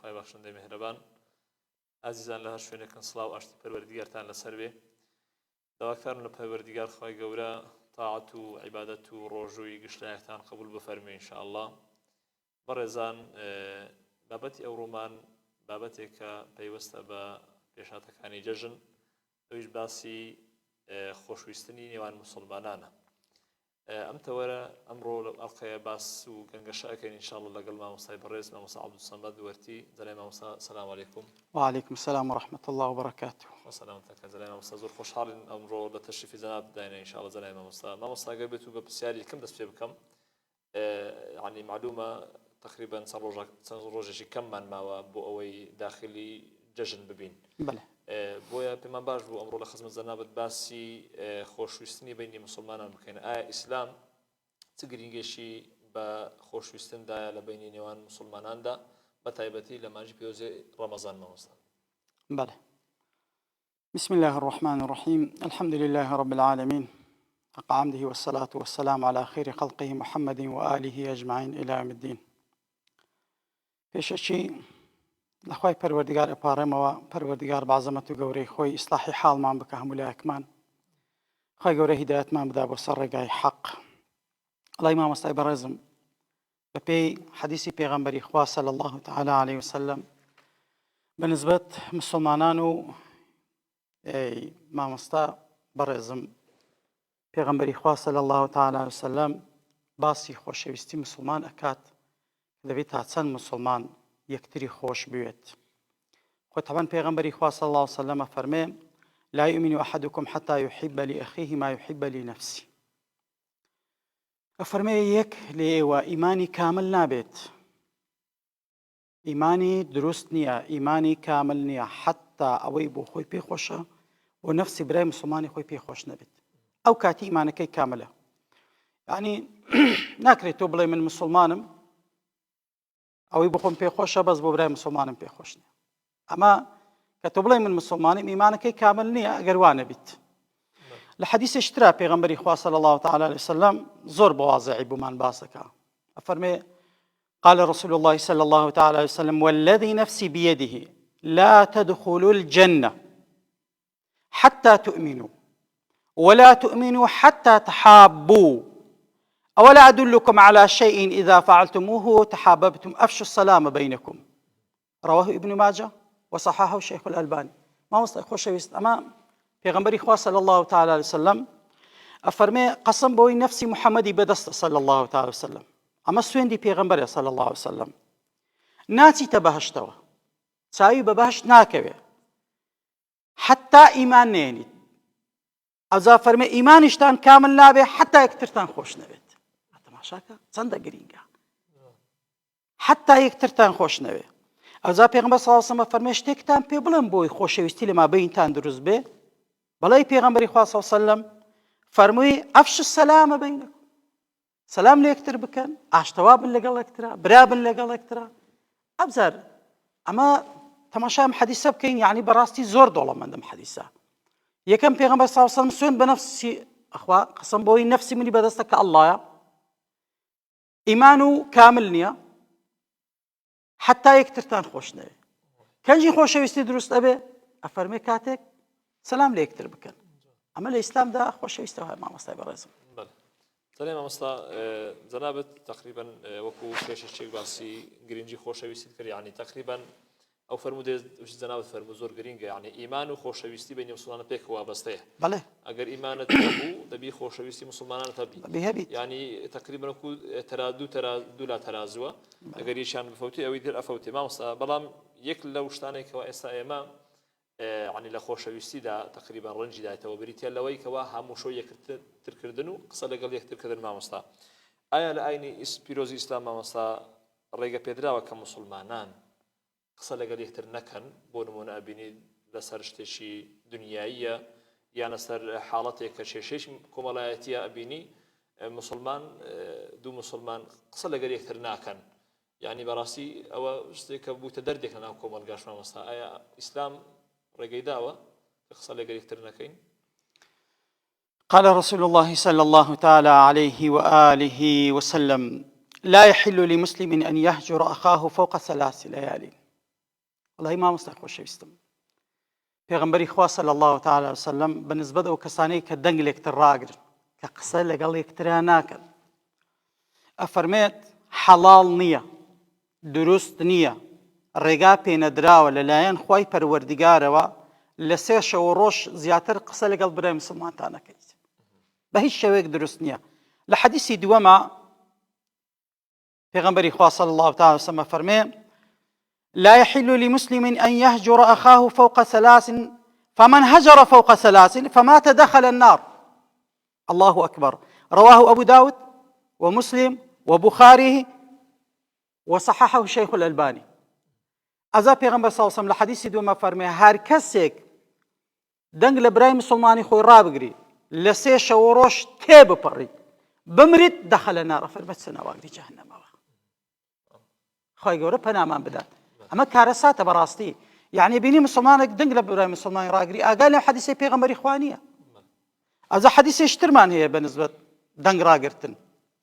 خی بەخشندەی میهرەبان ئازیزان لە هەر شوێنێکن سڵاو ئاشتی پەروەردیگارتان لەسەر بێ داواکارم لە پەروەردیگار خی گەورە تاعەت و عیبادەت و ڕۆژووی گشتایەکتان قبول بفەرمێ ئینشاءالله. بەڕێزان بابەتی ئەوڕۆمان بابەتێکە پەیوەستە بە پێشاتەکانی جەژن، ئەویش باسی خۆشویستنی نێوان مسلمانانە. ئەم تەوەرە ئەمڕۆ لە ئەڵقەیە باس و گەنگەشە ئەکەین ئینشاءالله لەگەڵ مامۆستای بەڕێز مامۆستا عەبدولسەمەد وەرتی. جەناب مامۆستا سەلام عەلەیکوم. وعليكم السلام ورحمة الله وبركاته. وسلامتك جەناب مامۆستا، زۆر خۆشحاڵین ئەمڕۆ لە تەشریفی جەناب داینە ئینشاءالله. جەناب مامۆستا ئەگەر بێت و بە پرسیاری کەم دەست پێ بکەم، یعنی معلومە تقریبا چەند ڕۆژێکی کەممان ماوە بۆ ئەوەی داخلی جەژن ببین. بله. بۆیە پێمان باش بوو ئەمڕۆ لە خزمەت جەنابەت باسی خۆشویستنی بینی مسلمانان بکەین. ئایا ئیسلام چ گرنگێکی بە خۆشویستندایە لە بینی نێوان مسلماناندا، بە تایبەتی لە مانجی پێوزێ ڕەمەزان مامۆستا؟ بله. بسم الله الرحمن الرحيم. الحمد لله رب العالمين، حق حمده والصلاة والسلام على خير خلقه محمد وآله أجمعين إلى يوم الدين. پێشەچی لەخوای پەروەردیگار ئەپارێمەوە، پەروەردیگار بەعەزەمەت و گەورەی خۆی ئیسلاحی حاڵمان بکە هەموو لایەکمان، خی گەورە هیدایەتمان بدا بۆ سەر ڕێگای حەق. ئەڵای مامۆستای بەڕێزم بە پێی حەدیسی پێغەمبەری خوا صلی الله تعالی علیه وسلم بەنسبەت مسلمانان و مامۆستا بەڕێزم پێغەمبەری خوا صلی الله تعالی علیه وسلم باسی خۆشەویستی مسلمان ئەکات، دەبێت تا چەند مسلمان یەکتری خۆش بوێت. خۆ طبعاً پێغەمبەری خوا صلی الله علیه وسلم فەرمێ لا يؤمن أحدكم حتى يحب لأخيه ما يحب لنفسه. ئەفەرمێ یەک لە ئێوە ئیمانی کامل نابێت، ئیمانی دروست نییە، ئیمانی کامل نییە حتا ئەوەی بۆ خۆی پێخۆشە و نەفسی برای مسلمانی خۆی پێخۆش نەبێت، ئەو کاتی ئیمانەکەی کاملە. یعنی ناکرێت تۆ بڵێ من مسلمانم، ئەوەی بۆ خۆم پێخۆشە بەس بۆ برای مسلمانم پێخۆش نییە. ئەمە کە تۆ بڵێ من مسلمانم ئیمانەکەی کامل نییە ئەگەر وانە بیت. لە حەدیثێک ترا پێغەمبەری خوا صلی الله تعالی علیه وسلم زۆر بە واضحی بۆمان باسەکە. ئەفەرمێ قال رسول الله صلى الله تعالى عليه وسلم والذي نفسي بيده لا تدخلوا الجنة حتى تؤمنوا ولا تؤمنوا حتى تحابوا أولا أدلكم على شيء إذا فعلتموه تحاببتم أفشوا السلام بينكم. رواه ابن ماجه وصححه الشيخ الألباني. ما مستوى خۆشەویست ئەمە پێغەمبەری خوا صلی الله تعالی علیه وسلم ئەفەرمێ قەسەم بەوەی نەفسی محەممەدی بەدەستە صلی الله تعالی وسلم، ئەمە سوێندی پێغەمبەرە صلی الله علیه وسلم، ناچیتە بەهەشتەوە، چاوی بە بەهەشت ناکەوێ حتا ئیمان نێنیت. ئەوجا فەرمێ ئیمانیشتان کامل نابێ حتا یەکترتان خۆش نەوێت. تەماشاکە چەندە گرینگە، حتا یەکترتان خۆش نەوێ. ئەوجا پێغەمبەر صلی الله علیه وسلم فەرمێ شتێکتان پێ بڵێم بۆی خۆشەویستی لەما بەینتان دروست بێ؟ بەڵێ پێغەمبەری خوا صلی الله علیه وسلم فەرمووی ئەفشوا السەلامە بەینەکم، سەلام لە یەکتر بکەن، ئاشتەوا بن لەگەڵ یەکترا، برا بن لەگەڵ یەکترا. ئەبزار ئەمە تەماشای ئەم حەدیسە بکەین، یعنی بەڕاستی زۆر دۆڵەمەندم حەدیسە. یەکەم پێغەمبەر صلی الله علیه وسلم سوێند بە نەفسی ئەخوا قەسەم بەوەی نەفسی منی بەدەستە کە ئەڵڵایە، ئیمان و کامل نییە حتا یەکترتان خۆش نەوێ. کەنجی خۆشەویستی دروست ئەبێ؟ ئەفەرمێ کاتێک سەلام لە یەکتر بکەن. ئەمە لە ئیسلامدا خۆشەویستەوە مامۆستای بەڕێزم. جەناب مامۆستا جەنابەت تقریبا وەکو پێشەچێک باسی گرنگی خۆشەویستی کرد، یعنی تقریبا ئەو فەرموودێ جەنابەت فەرموو زۆر گرینگە، یعنی ئیمان و خۆشەویستی بینی مسلمانە پێکەوە وابەستەیە. بەڵێ ئەگەر ئیمانت هەبوو دەبی خۆشەویستی مسلمانانت هەبی، یعنی تقریبا وەکو تەرادوو لا تەرازووە، ئەگەر یەکیان بفەوتی ئەوەی تر ئەفەوتێ. مامۆستا بەڵام یەک لەو شتانێکەوە ئێستا ئێمە يعني لە خۆشەویستیدا تقریبا ڕەنجی دایتەوە بریتە لەوەی کەوا هەموو شۆ یەکترکردن و قسە لەگەڵ یەکترکردن. مامۆستا ئایا لە ئاینی پیرۆزی ئیسلام مامۆستا ڕێگە پێدراوە کە مسلمانان قسە لەگەڵ یەکتر نەکەن؟ بۆ نمونە ئەبینی لەسەر شتێکی دنیاییە یان لەسەر حاڵەتێک کە کێشەی کۆمەڵایەتیە ئەبینی مسلمان دوو مسلمان قسە لەگەڵ یەکتر ناکەن، یعنی بەڕاستی ئەوە شتێکە بووتە دەردێک لە ناو کۆمەلگاش. مامۆستا ئایا ئیسلام ڕێگەی داوە کە قسە لەگەڵ یەکتر نەکەین؟ قال رسول الله صلى الله تعالى عليه وآله وسلم لا يحل لمسلم أن يهجر أخاه فوق 3 ليال. والله مامۆستای خۆشەویستم پێغەمبەری خوا صلی الله تعالی وسلم بەنسبەت ئەو کەسانەی کە دەنگ لە یەکتر ڕاگرن کە قسە لەگەڵ یەکتریان ناکەن ئەفەرمێت حەڵاڵ نییە دروست نییە ڕێگا پێنەدراوە لەلایەن خوای پەروەردگارەوە لە 3 شەو ڕۆژ زیاتر قسە لەگەڵ برای مسلمانتان نەکەیت بە هیچ شێوەیەک دروست نییە لە حەدیثی دووەمە پێغەمبەری خوا صلی الله تعالی وسلم فەرمێ لا يحل لمسلم أن يهجر أخاه فوق 3 فمن هجر فوق 3 فمات دخل النار الله أكبر رواه أبو داود ومسلم وبخاري وصححه الشيخ الألباني ئەزا پێغەمبەر صلی الله علیه و سلم لە حەدیثی دووەمە فەرمێ هەر کەسێک دەنگ لە برای مسلمانی خۆی ڕابگری لە 3 شەو ڕۆژ تێبپەڕی بمرێت دەخەلە نار فەرمێت چە ناواگری جەهەنەمەوە خوای گەورە پەنامان بدات ئەمە کارەساتە بەڕاستی یعنی بینی مسلمانێک دەنگ لە برای مسلمانی ڕاگری ئاگای لەو حەدیثەی پێغەمبەری خوا نییە ئەزا حەدیثێکی ترمان هەیە بەنسبەت دەنگ ڕاگرتن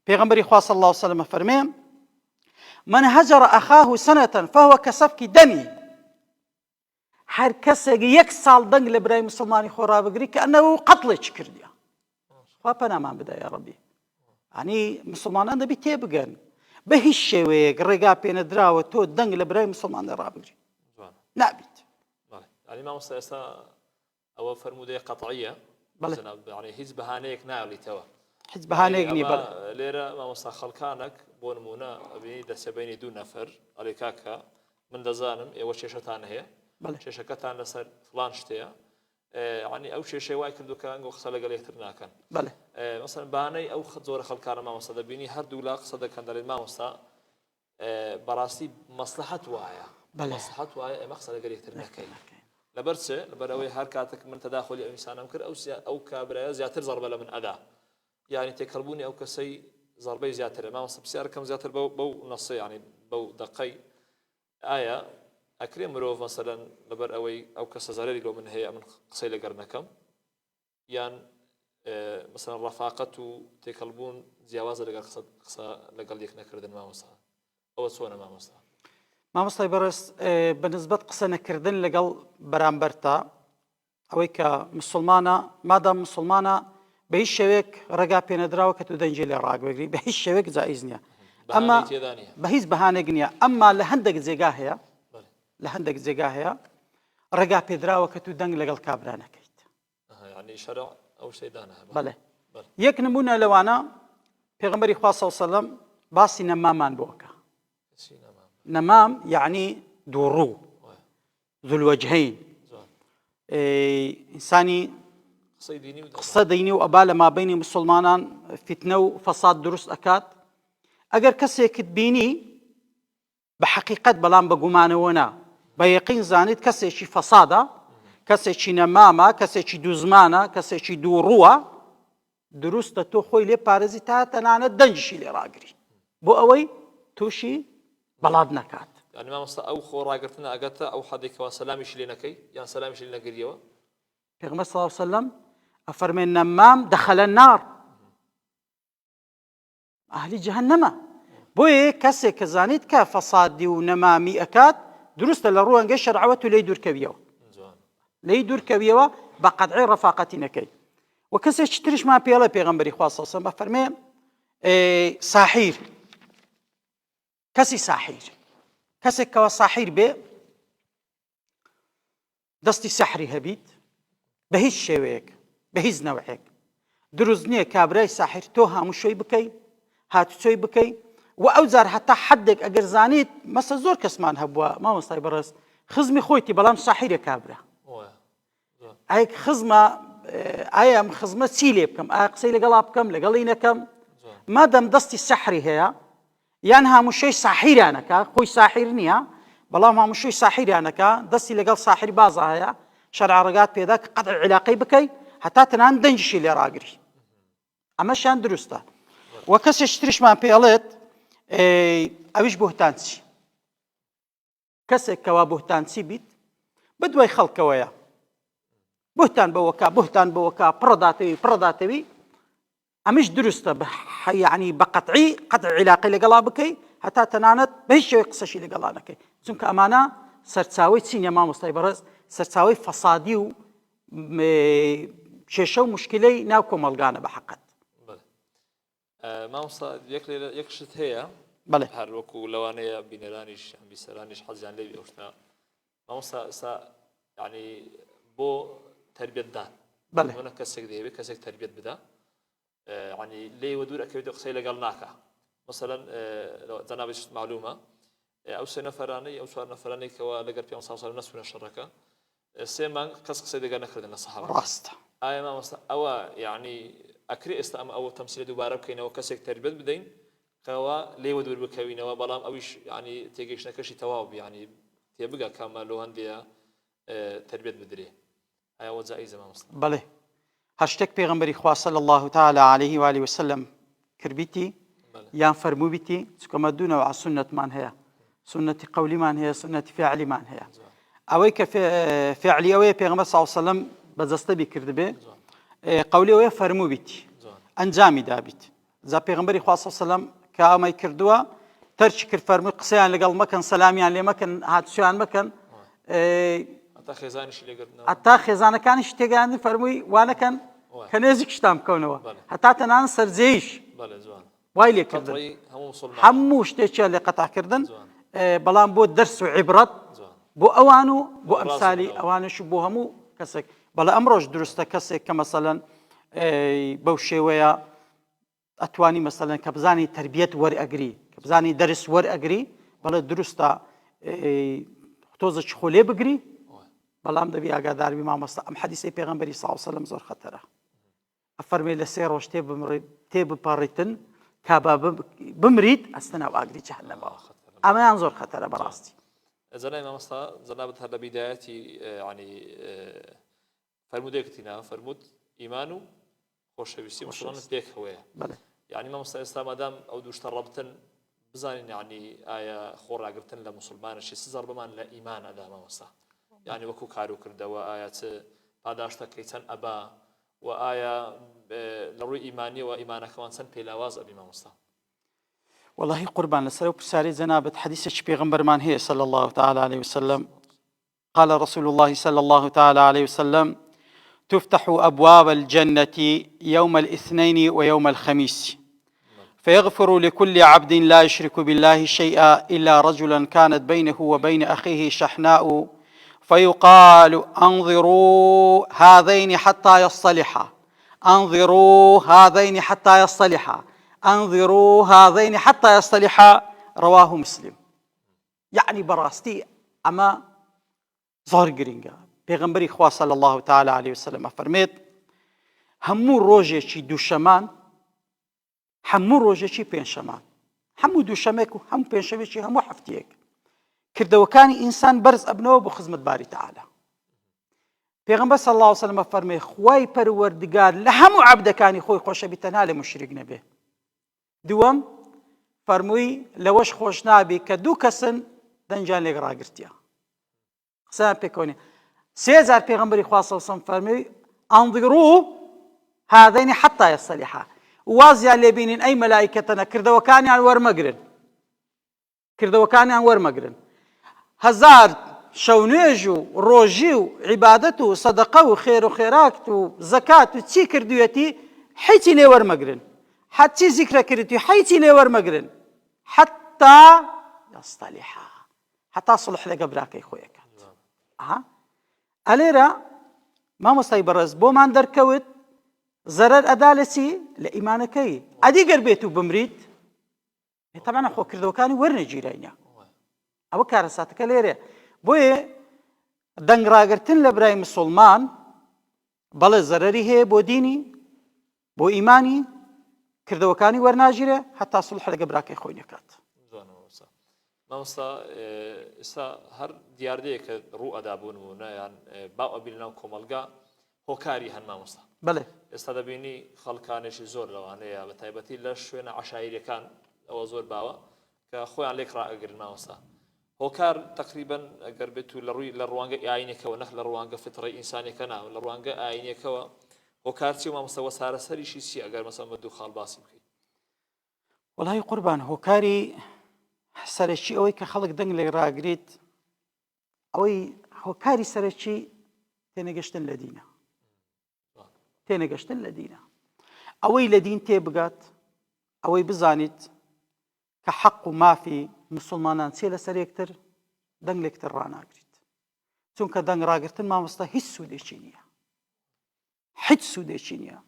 پێغەمبەری خوا صلی الله علیه و سلم فەرمێ من هجر أخاه سنة فهو كسفك دمي هر کەسێک 1 ساڵ دەنگ لە برای مسلمانی خۆ ڕابگری کە ئەنەوە قەتڵێکی کردیە خوا پەنامان بدە یا ڕەبی ینی مسلمانان دەبی تێبگەن بە هیچ شێوەیەک ڕێگا پێنەدراوە تۆ دەنگ لە برای مسلمان ڕابگری نابیت ینی مامۆستا ئێستا ئەوە فەرموودەیە قەتعیە ینی هیچ بەهانەیەک ناڵیتەوە هیچ بەهانەیەک نییە لێرە مامۆستا خەڵکانێک بۆ نمونە ئەبینی دەسەبینی 2 نەفەر ئەڵێ کاکە من دەزانم ئێوە کێشەتان هەیە کێشەکەتان لەسەر فڵان شتەیە ینی ئەو کێشەی وای کردوکە ئەنگۆ قسە لەگەڵ یەکتر ناکەن مەسەڵەن بانەی ئەو زۆرە خەڵکانە مامۆستا دەبینی هەردوو لا قسە دەکەن دەڵێن مامۆستا بەڕاستی مەسلحەت وایە مەسلحەت وایە ئێمە قسە لەگەڵ یەکتر نەکەین لەبەر چ لەبەرەوەی هەر کاتێک من تەداخلی ئەو ئینسانم کرد ئەو کابرایە زیاتر زەربە لە من ئەدا یعنی تێکەڵبوونی ئەو کەسەی زەربەی زیاترە مامۆستا پرسیارەکەم زیاتر بەو نەسە ینی بەو دەقەی ئایا ئەکرێ مرۆڤ مەسەلەن لەبەر ئەوەی ئەو کەسە زەرەری لۆ من هەیە من قسەی لەگەر نەکەم یان مەسەلەن ڕەفاقەت و تێکەڵبوون جیاوازە لەگەڵ قسە لەگەڵ یەک نەکردن مامۆستا ئەوە چۆنە مامۆستا مامۆستای بەڕێز بەنسبەت قسە نەکردن لەگەڵ بەرامبەرتە ئەوەی کە مسلمانە مادام مسلمانە بە هیچ شێوەیەک ڕێگا پێنەدراوە کە تو دەنجێ لێ ڕاگوێگری بە هیچ شێوەیەک جائیز نییە ئەمە بە هیچ بەهانێک نییە ئەمما لە هەندێک جێگا هەیە لە هەندێک جێگا هەیە ڕێگا پێدراوە کە تو دەنگ لەگەڵ کابرا نەکەیت بەڵێ یەک نمونە لەوانە پێغەمبەری خوا صلی الله علیه و سلم باسی نەمامان بۆکە نەمام یعنی دووڕوو ذوالوەجهەین ئینسانی قسە دەینی و ئەبا لە مابەینی مسلمانان فتنە و فەساد دروست ئەکات ئەگەر کەسێکت بینی بە حەقیقەت بەڵام بە گومانەوە نا بە یەقین زانیت کەسێکی فەسادە کەسێکی نەمامە کەسێکی دوو زمانە کەسێکی دووڕووە دروستە تۆ خۆی لێ پارێزی تا تەنانەت دەنجشی لێ ڕاگری بۆ ئەوەی تووشی بەڵاد نەکات ینی مامۆستا ئەو خۆ ڕاگرتنە ئەگەتە ئەو حەدێکەوە سەلامیشی لێ نەکەی یان سەلامیشی لێ نەگریەوە پێغەمبەر صلی الله علیه و سلم ئەفەرمێن نەمام دەخەلە نار ئەهلی جەهەنەمە بۆیە کەسێک کە زانیت کە فەسادی و نەمامی ئەکات دروستە لە ڕوانگەی شەرعەوە تو لێی دوورکەویەوە لێی دوورکەویەوە بە قەتعی ڕەفاقەتی نەکەی و کەسێکی تریشمان پێڵە پێغەمبەری خوا صلی الله علیه و سلم ئەفەرمێ ساحیر کەسی ساحیر کەسێک کەوە ساحیر بێ دەستی سەحری هەبیت بە هیچ شێوەیەک بە هیچ نەوعێک دروست نییە کابرای ساحیر تۆ هەمووشۆی بکەی هاتوچۆی بکەی و ئەو جار هەتا حەدێک ئەگەر زانیت مەسە زۆر کەسمان هەبووە مامۆستای بەڕێز خزمی خۆیتی بەڵام ساحیرە کابرا ئەی خزمە ئایا ئەم خزمە چی لێ بکەم ئایا قسەی لەگەڵا بکەم لەگەڵی نەکەم مادەم دەستی سەحری هەیە یان هەمووشەی ساحیرانەکە خۆی ساحیر نییە بەڵام هەمووشەی ساحیرانەکە دەستی لەگەڵ ساحری بازە هەیە شەرع ڕێگات پێدا کە قەتع عیلاقەی بکەی هەتا تەنان دەنجشی لێ ڕاگری ئەمەشیان دروستە و کەسێک تریشمان پێڵێت ئەویش بوهتانچی کەسێک کەوا بوهتانچی بیت بدوای خەڵکەوەیە بوهتان بەوەکە بوهتان بەوەکە پڕەداتەوی ئەمیش دروستە یعنی بە قەتعی قەتع عیلاقەی لەگەڵا بکەی هەتا تەنانەت بە هیچ شێوەیەک قسەشی لەگەڵا نەکەی چونکە ئەمانە سەرچاوی چینە مامۆستای بەڕێز سەرچاوی فەسادی و کێشە و مشکلەی ناو کۆمەلگانە بە حەقەت. مامۆستا یەک شت هەیە بەڵێ هەر وەکو لەوانەیە بینەرانیش بیسەرانیش حەزیان لێ ئەو شتە مامۆستا ئێستا یعنی بۆ تربیەتدان بەڵێ هەنە کەسێک دەیەوێت کەسێک تربیەت بدا ینی لێوە دوور ئەکەوێت قسەی لەگەڵ ناکە مثلا جەنابش معلومە ئەو سێ نەفەرانەی ئەو چوار نەفەرانێکەوە لەگەر 500 ساڵ نەسوونە شەڕەکە سێ مانگ کەس قسەی لەگەڵ نەکردن لە سەحابە ڕاستە ئایا مامۆستا ئەوە یعنی ئەکرێ ئێستا ئەمە ئەوە تەمسیلە دووبارە بکەینەوە کەسێک تربیەت بدەین کەەوە لێوە دوور بکەوینەوە بەڵام ئەویش ینی تێگەیشتنەکەشی تەواو ینی تێبگە کامە لەو هەندێە تربیەت بدرێ ئایا وە جائیزە مامۆستا بەڵێ هەر شتێک پێغەمبەری خوا صلی الله تعالی عليه و آله وسلم کردبیتی یان فەرمووبیتی چکەمە دوو نەوع سونەتمان هەیە سنەتی قەولیمان هەیە سنەتی فعلیمان هەیە ئەوەی کە فعلی ئەوەیە پێغەمبەر صلی الله علیه وسلم بەجەستەبی کردبێ قەولی ئەوەیە فەرمووبیتی ئەنجامی دابیت جا پێغەمبەری خوا صلی الله علیه وسلم کە ئەمەی کردووە تەرکی کرد فەرمووی قسەیان لەگەڵ مەکەن سەلامیان لێ مەکەن هاتوچیان مەکەن هەتا خێزانەکانیش تێگەیاندن فەرمووی وانەکەن کە نێزیکشتان بکەونەوە هەتا تەنانەت سەرجێیش وای لێکردن هەموو شتێکیان لێ قەتاکردن بەڵام بۆ دەرس و عیبرەت بۆ ئەوان و بۆ ئەمسالی ئەوانش بۆ هەموو کەسێک بەڵام ئەمڕۆژ دروستە کەسێک کە مەسەلەن بەو شێوەیە ئەتوانی مەسەلەن کە بزانی تربیەت وەرئەگری کە بزانی دەرس وەرئەگری بەڵێ دروستە تۆزێکی خۆ لێ بگری بەڵام دەبی ئاگاداربی مامۆستا ئەم حەدیسەی پێغەمبەری صلی الله علیه وسلم زۆر خەتەرە ئەفەرمێ لە 3 ڕۆژ تێبپەڕیتن کابا بمریت ئەستە ناو ئاگری جەهەنەمەوە ئەمەیان زۆر خەتەرە بەڕاستی زەنای مامۆستا جەنابەت هەر لە بیدایەتی ینی فەرمودێکتینا فەرموود ئیمان و خۆشەویستی مسلمانت پێک هەوەیە یعنی مامۆستا ئێستا مادام ئەو دووشتە ڕەبتن بزانین یعنی ئایا خۆڕاگرتن لە مسلمانشی سزار بمان لە ئیمان ئەدا مامۆستا یعنی وەکو کارو کردەوە ئایا چ پاداشتەکەی چەند ئەبا و ئایا لە ڕووی ئیمانیەوە ئیمانەکەوان چەند پێلاواز ئەبی مامۆستا والله قربان لسر وبساري زنابت حديث بيغمبر من هي صلى الله تعالى عليه وسلم قال رسول الله صلى الله تعالى عليه وسلم تفتح أبواب الجنة يوم الاثنين ويوم الخميس فيغفر لكل عبد لا يشرك بالله شيئا إلا رجلا كانت بينه وبين أخيه شحناء فيقال انظروا هذين حتى يصطلحا انظروا هذين حتى يصطلحا انظروا هذين حتى يصطلحا رواه مسلم يعني براستي اما زۆر گرنگە پێغەمبەری خوا صلی الله تعالی عليه وسلم فەرمێت هەموو ڕۆژێکی دووشەمان هەموو ڕۆژێکی پێنجشەمان هەموو دووشەمێک و هەموو پێنجشەمێکی هەموو هەفتەیەک کردەوەکانی ئینسان بەرز ئەبنەوە بۆ خزمەتباری تەعالا پێغەمبەر صلی الله عليه وسلم فەرمێ خوای پەروەردگار لە هەموو عەبدەکانی خۆی خۆشەوی تەنها لە مشریک نەبێ دووەم فەرمووی لەوەش خۆش نابێ کە دوو کەسن دەنجیان لێک ڕاگرتیە قسەیان پێکەوتنی 3000 پێغەمبەری خوا صلی الله عليه وسلم فەرمووی انظروا هذين حتى يصطلحا وازیان لێبینین ئەی مەلایکەتەنە کردەوەکانیان وەرمەگرن 1000 شەونێژ و ڕۆژی و عیبادەت و سەدەقە و خێر و خێراکت و زەکات و چی کردوێتی حیچی لێ وەرمەگرن حتی ذیکرە کردی حیچی لێ وەرمەگرن حتى يصطلحا حتى صلح لەگە براکەی خۆیەکات ئەلێرە مامۆستای بەڕێز بۆمان دەرکەوت زەرەر ئەدا لە چی لە ئیمانەکەی ئەدی گەر بێت و بمریت تەمەنە خۆکردەوەکانی وەرنەگیرەینە ئەوە کارەساتەکە لێرێ بۆیە دەنگڕاگرتن لە برای مسلمان بەڵێ زەرەری هەیە بۆ دینی بۆ ئیمانی کردەوەکانی وەرناگیرێ هەتا سڵح لەگە براکەی خۆی نەکات مامۆستا ئێستا هەر دیاردەیە کە ڕوو ئەدابوون و نایان باو ئەبی لەناو کۆمەلگا هۆکاری هەن مامۆستا بەڵێ ئێستا دەبینی خەڵکانێکی زۆر لەوانەیە بە تایبەتی لە شوێنە عەشایریەکان ئەوە زۆر باوە کە خۆیان لێک ڕائەگرن مامۆستا هۆکار تقریبەن ئەگەر بێت و لە ڕوانگە ئاینێکەوە نەک لە ڕوانگە فتڕەی ئینسانێکە ناو لە ڕوانگە ئاینێکەوە هۆکار چی و مامۆستا وە سارەسەریشی چی ئەگەر مەسەڵەن بە دوو خاڵ باسی بکەیت وەڵای قوربان هۆکاری سەرەکی ئەوەی کە خەڵک دەنگ لێ ڕاگریت ئەوەی هۆکاری سەرەکی تێنەگەشتن لە دینە، تێنەگەشتن لە دینە، ئەوەی لە دین تێبگات، ئەوەی بزانیت کە حەق و مافی مسلمانان چێ لەسەر یەکتر دەنگ لێکتر ڕاناگریت. چونکە دەنگ ڕاگرتن مامۆستا هیچ سوودێکی نییە، هیچ سوودێکی نییە.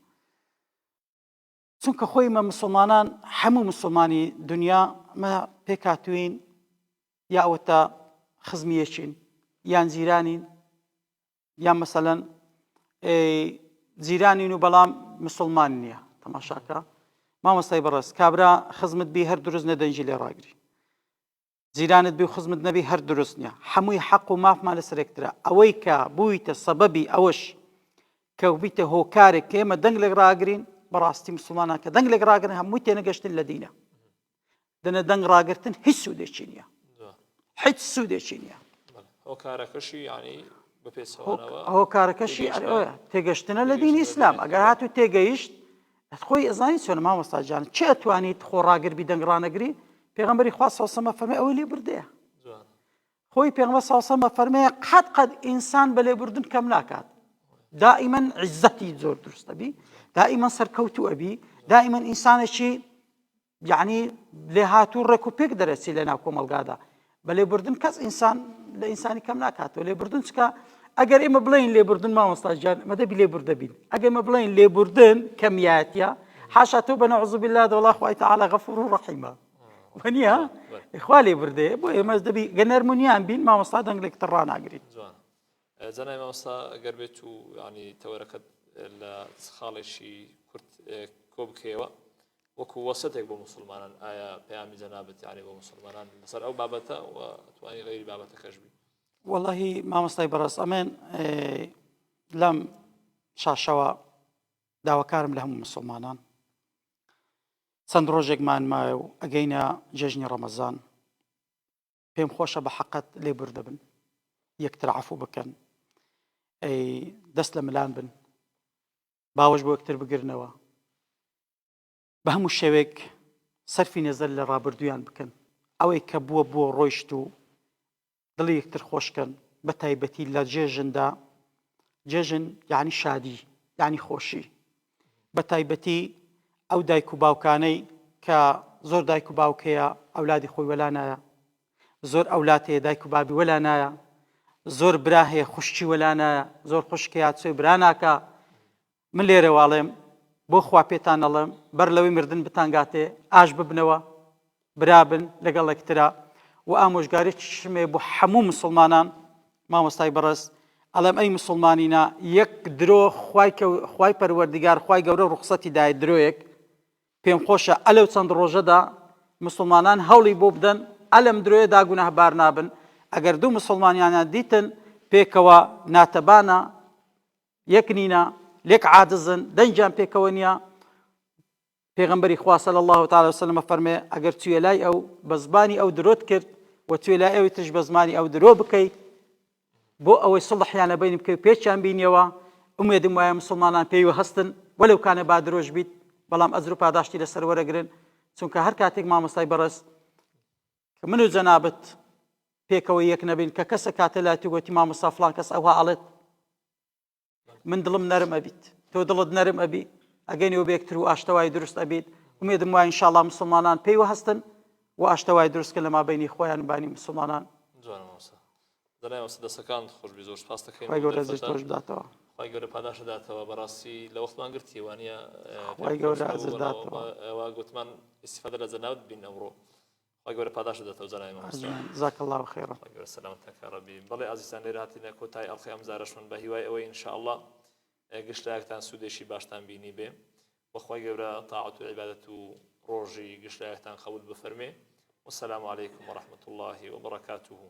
چونکە خۆی مە مسلمانان هەموو مسلمانی دنیا مە پێکاتوین یا ئەوەتە خزمیەچین یان زیرانین یان مەسەلەن جیرانین و بەڵام مسلمان نییە. تەماشاکە مامۆستای بەڕێز، کابرا خزمت بی هەر دروست نەدەنجی لێ ڕاگری، جیرانت بی و خزمت نەبی هەر دروست نییە، هەمووی حەق و مافمان لەسەر یەکترە. ئەوەی کە بوویتە سەبەبی ئەوەش کە بیتە هۆکارێک کە ئێمە دەنگ لێک ڕاگرین، بەڕاستی مسلمانان کە دەنگ لێک ڕاگرن هەمووی تێنەگەشتن لە دینە. دەنە دەنگ ڕاگرتن هیچ سوودێکی نییە، هیچ سوودێکی نییە. هۆکارەکەشی ینی هۆکارەکەشی تێگەشتنە لە دینی ئیسلام. ئەگەر هاتوو تێگەیشت خۆی ئەزانی چۆنە مامۆستا جان چێ ئەتوانیت خۆ ڕاگربی دەنگ ڕانەگری؟ پێغەمبەری خوا سەڵ سەمە فەرمێ ئەوەی لێ بردەیە. خۆی پێغەمبەر سەڵ سەمە فەرمێ قەت ئینسان بە لێبوردن کەم ناکات، دائیمەن عیزەتی زۆر دروستە بی، دائیمەن سەرکەوتووە بی، دائیمەن ئینسانێکی یعنی لێ هاتوو ڕێک و پێک دەرەچی لە ناو کۆمەلگادا. بە لێبوردن کەس ئینسان لە ئینسانی کەم ناکاتەوە. لێبوردن چکە ئەگەر ئێمە بڵین لێبوردن مامۆستا گیان مەدەبی لێبوردە بین، ئەگەر ئێمە بڵین لێبوردن کەمیاتیە حاشا تۆ بەنەعوذ بالله دەوڵا خوای تەعالی غەفوور و ڕەحیمە وەنیە خوا لێبوردێ بۆ ئێمە دەبی گەنەرمونیان بین مامۆستا دەنگ لێکتر ڕاناگرین. زانای مامۆستا ئەگەر بێت و ینی تەوەرەکەت لە خاڵێکی کورت کۆ بکەوە وەکو وەسەتێک بۆ مسلمانان، ئایا پەیامی جەنابەت یعنی بۆ مسلمانان لەسەر ئەو بابەتە و توانی غەیری بابەتەکەش بی؟ وەڵاهی مامۆستای بەڕێز ئەمێن لەم شاشەوە داواکارم لە هەموو مسلمانان. چەند ڕۆژێکمان مایە و ئەگەینە جێژنی ڕەمەزان، پێم خۆشە بە حەقەت لێبوردە بن، یەکتر عەفوو بکەن، دەست لە ملان بن، باوەش بۆ یەکتر بگرنەوە، بە هەموو شێوێک سەرفی نەزەر لە ڕابردوویان بکەن. ئەوەی کە بووە ڕۆیشت و دڵی یەکتر خۆشکەن، بە تایبەتی لە جێژندا. جێژن یعنی شادی، یعنی خۆشی. بە تایبەتی ئەو دایک و باوکانەی کە زۆر دایک و باوکەیە ئەولادی خۆی وەلا نایە، زۆر ئەولات هەیە دایک و بابی وەلا نایە، زۆر برا هەیە خوشکی وەلا نایە، زۆر خوشکەیە چۆی برا ناکە. من لێرە واڵێم بۆ خوا پێتان ئەڵێم بەر لەوەی مردن بتانگاتێ ئاش ببنەوە، برابن لەگەڵ یەکترا و ئامۆژگارێکی شمێ بۆ هەموو مسلمانان. مامۆستای بەڕێز ئەڵێم ئەی مسلمانینە یەک درۆ خوای پەروەردیگار خوای گەورە ڕوخسەتی دایە درۆیەک، پێم خۆشە ئەلەو چەند ڕۆژەدا مسلمانان هەوڵی بۆ بدەن ئەلەم درۆیەدا گونەهبار نابن. ئەگەر دوو مسلمانیانە دیتن پێکەوە ناتەبانە، یەک نینە، لێک عاجزن، دەنجیان پێکەوە نییە. پێغەمبەری خوا صلی الله تعالی وسلم فەرمێ ئەگەر توێ لای ئەو بە زبانی ئەو درۆت کرد و توێ لای ئەوی ترش بە زمانی ئەو درۆ بکەیت بۆ ئەوەی سڵحیانە بینی بکەی پێچیان بینیەوە، ئومێدم وایە مسلمانان پێیوە هەستن وەلەو کانە با درۆژ بیت، بەڵام ئەجر و پاداشتی لەسەر وەرەگرن. چونکە هەر کاتێک مامۆستای بەڕێز کە من و جەنابەت پێکەوە یەک نەبین کە کەسە کاتە لاتی گوتی مامۆستا فڵان کەس ئەوها ئەڵێت، من دڵم نەرم ئەبیت، تۆ دڵت نەرم ئەبی، ئەگەینەوە بێکتر و ئاشتەوای دروست ئەبیت. ئومێدم وایە ئینشاءڵڵا مسلمانان پێیوە هەستن و ئاشتەوای دروستکە لە مابەینی خۆیان بانی مسلمانان. دەستەکان خۆشبی زۆر سپاس دەکەین. خی گەورە ئەجر تۆش بداتەوە، خی گەورە پاداشە داتەوە. بەڕاستی لە وەختمان گرتی وانە خی گەورە ئەجر داتەوە. ئەوە گوتمان ئیسیفادە لە جەنابەت بین ئەمڕۆ. خی گەورە پاداشە داتەوە جەنابی مامۆستا. جزاک الله خێرا. خی گەورە سەلامەتەکە ڕەبی. بەڵێ ئازیزان لێرە هاتینە کۆتای ئەڵخی ئەم جارەشمان بە هیوای ئەوەی ئینشاءڵڵا گشتایەکتان سوودێکی باشتان بینی بێ. وەخوای گەورە تاعەت و عیبادەت و ڕۆژی گشتایەکتان قەبول بفەرمێ. والسلام عليكم ورحمة الله وبركاته.